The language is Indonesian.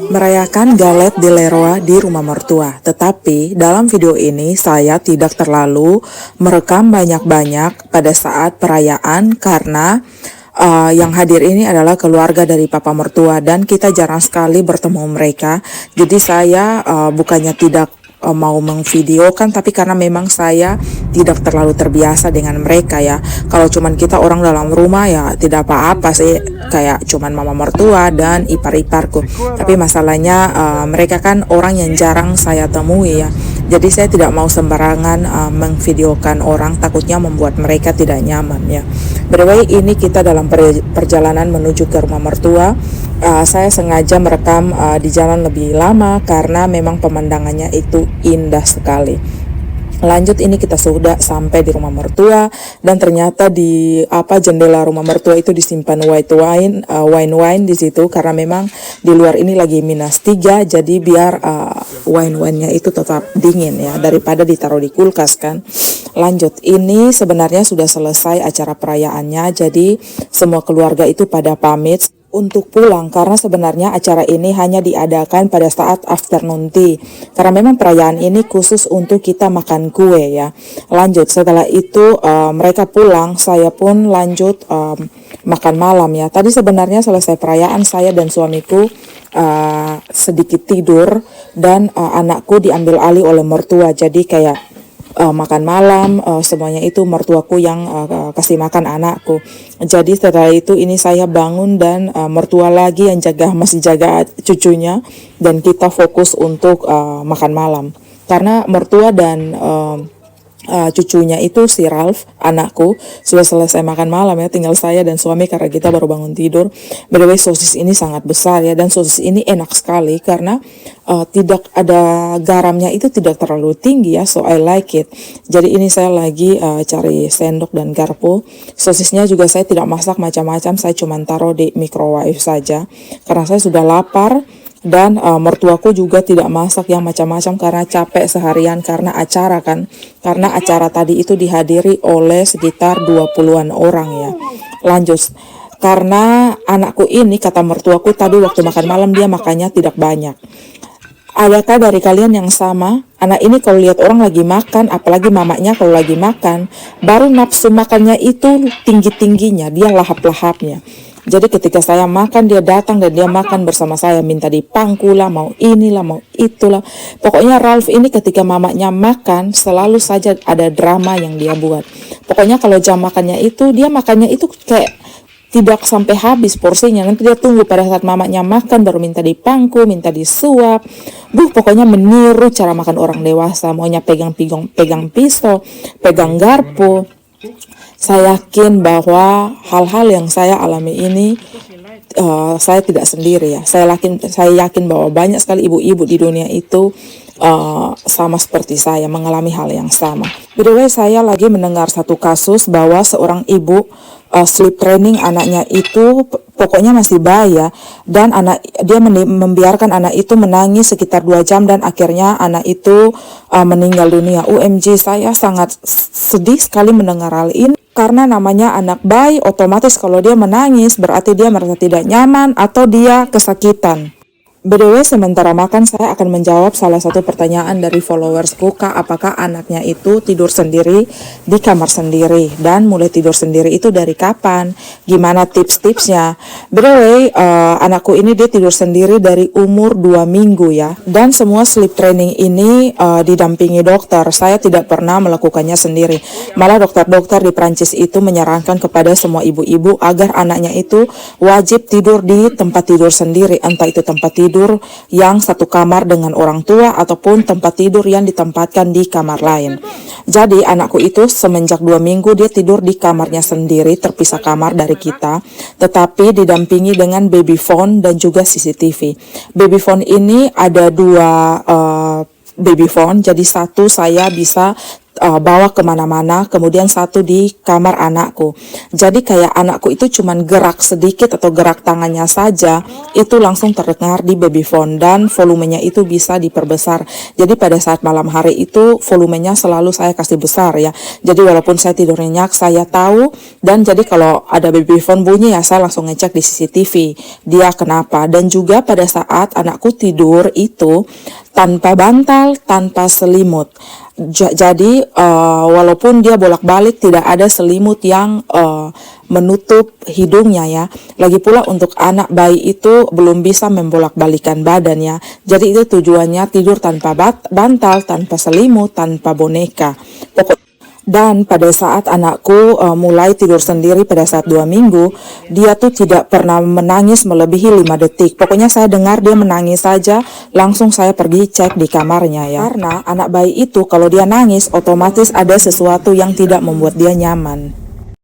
Merayakan Galet di Leroy di rumah mertua. Tetapi dalam video ini saya tidak terlalu merekam banyak-banyak pada saat perayaan karena yang hadir ini adalah keluarga dari papa mertua dan kita jarang sekali bertemu mereka. Jadi saya bukannya tidak mau mengvideokan, tapi karena memang saya tidak terlalu terbiasa dengan mereka ya. Kalau cuman kita orang dalam rumah ya tidak apa-apa sih, kayak cuman mama mertua dan ipar-iparku. Tapi masalahnya mereka kan orang yang jarang saya temui ya. Jadi saya tidak mau sembarangan mengvideokan orang, takutnya membuat mereka tidak nyaman ya. By the way, ini kita dalam perjalanan menuju ke rumah mertua. Saya sengaja merekam di jalan lebih lama karena memang pemandangannya itu indah sekali. Lanjut, ini kita sudah sampai di rumah mertua dan ternyata di jendela rumah mertua itu disimpan wine di situ karena memang di luar ini lagi -3, jadi biar wine-nya itu tetap dingin ya daripada ditaruh di kulkas kan. Lanjut, ini sebenarnya sudah selesai acara perayaannya, jadi semua keluarga itu pada pamit untuk pulang karena sebenarnya acara ini hanya diadakan pada saat afternoon tea karena memang perayaan ini khusus untuk kita makan kue ya. Lanjut, setelah itu mereka pulang, saya pun lanjut makan malam ya. Tadi sebenarnya selesai perayaan, saya dan suamiku sedikit tidur dan anakku diambil alih oleh mertua, jadi kayak makan malam semuanya itu mertuaku yang kasih makan anakku. Jadi setelah itu ini saya bangun dan mertua lagi yang masih jaga cucunya dan kita fokus untuk makan malam karena mertua dan cucunya itu si Ralph, anakku, sudah selesai makan malam ya, tinggal saya dan suami karena kita baru bangun tidur. By the way, sosis ini sangat besar ya, dan sosis ini enak sekali karena tidak ada garamnya, itu tidak terlalu tinggi ya, so I like it. Jadi ini saya lagi cari sendok dan garpu. Sosisnya juga saya tidak masak macam-macam, saya cuma taruh di microwave saja karena saya sudah lapar. Dan mertuaku juga tidak masak yang macam-macam karena capek seharian karena acara kan. Karena acara tadi itu dihadiri oleh sekitar 20-an orang ya. Lanjut, karena anakku ini kata mertuaku tadi waktu makan malam dia makannya tidak banyak. Adakah dari kalian yang sama? Anak ini kalau lihat orang lagi makan, apalagi mamanya kalau lagi makan, baru nafsu makannya itu tinggi-tingginya, dia lahap-lahapnya. Jadi ketika saya makan, dia datang dan dia makan bersama saya, minta dipangku lah, mau inilah, mau itulah. Pokoknya Ralph ini ketika mamanya makan, selalu saja ada drama yang dia buat. Pokoknya kalau jam makannya itu, dia makannya itu kayak tidak sampai habis porsinya. Nanti dia tunggu pada saat mamanya makan, baru minta dipangku, minta disuap. Pokoknya meniru cara makan orang dewasa. Maunya pegang pisau, pegang garpu. Saya yakin bahwa hal-hal yang saya alami ini saya tidak sendiri ya. Saya yakin bahwa banyak sekali ibu-ibu di dunia itu sama seperti saya, mengalami hal yang sama. By the way, saya lagi mendengar satu kasus bahwa seorang ibu sleep training anaknya itu pokoknya masih bayi ya, dan dia membiarkan anak itu menangis sekitar 2 jam dan akhirnya anak itu meninggal dunia. UMG, saya sangat sedih sekali mendengar hal ini. Karena namanya anak bayi, otomatis kalau dia menangis berarti dia merasa tidak nyaman atau dia kesakitan. By the way, sementara makan saya akan menjawab salah satu pertanyaan dari followersku, Kak, apakah anaknya itu tidur sendiri di kamar sendiri dan mulai tidur sendiri itu dari kapan? Gimana tips-tipsnya? By the way, anakku ini dia tidur sendiri dari umur 2 minggu ya. Dan semua sleep training ini didampingi dokter. Saya tidak pernah melakukannya sendiri. Malah dokter-dokter di Prancis itu menyarankan kepada semua ibu-ibu agar anaknya itu wajib tidur di tempat tidur sendiri, entah itu tempat tidur yang satu kamar dengan orang tua ataupun tempat tidur yang ditempatkan di kamar lain. Jadi anakku itu semenjak 2 minggu dia tidur di kamarnya sendiri, terpisah kamar dari kita, tetapi didampingi dengan baby phone dan juga CCTV. Baby phone ini ada 2 baby phone, jadi satu saya bisa bawa kemana-mana, kemudian satu di kamar anakku. Jadi kayak anakku itu cuman gerak sedikit atau gerak tangannya saja, itu langsung terdengar di babyphone dan volumenya itu bisa diperbesar. Jadi pada saat malam hari itu volumenya selalu saya kasih besar ya. Jadi walaupun saya tidur nyenyak, saya tahu, dan jadi kalau ada babyphone bunyi ya saya langsung ngecek di CCTV dia kenapa. Dan juga pada saat anakku tidur itu tanpa bantal, tanpa selimut. Jadi walaupun dia bolak-balik tidak ada selimut yang menutup hidungnya ya. Lagi pula untuk anak bayi itu belum bisa membolak-balikan badannya. Jadi itu tujuannya tidur tanpa bantal, tanpa selimut, tanpa boneka. Dan pada saat anakku mulai tidur sendiri pada saat 2 minggu, dia tuh tidak pernah menangis melebihi 5 detik. Pokoknya saya dengar dia menangis saja, langsung saya pergi cek di kamarnya ya. Karena anak bayi itu kalau dia nangis, otomatis ada sesuatu yang tidak membuat dia nyaman.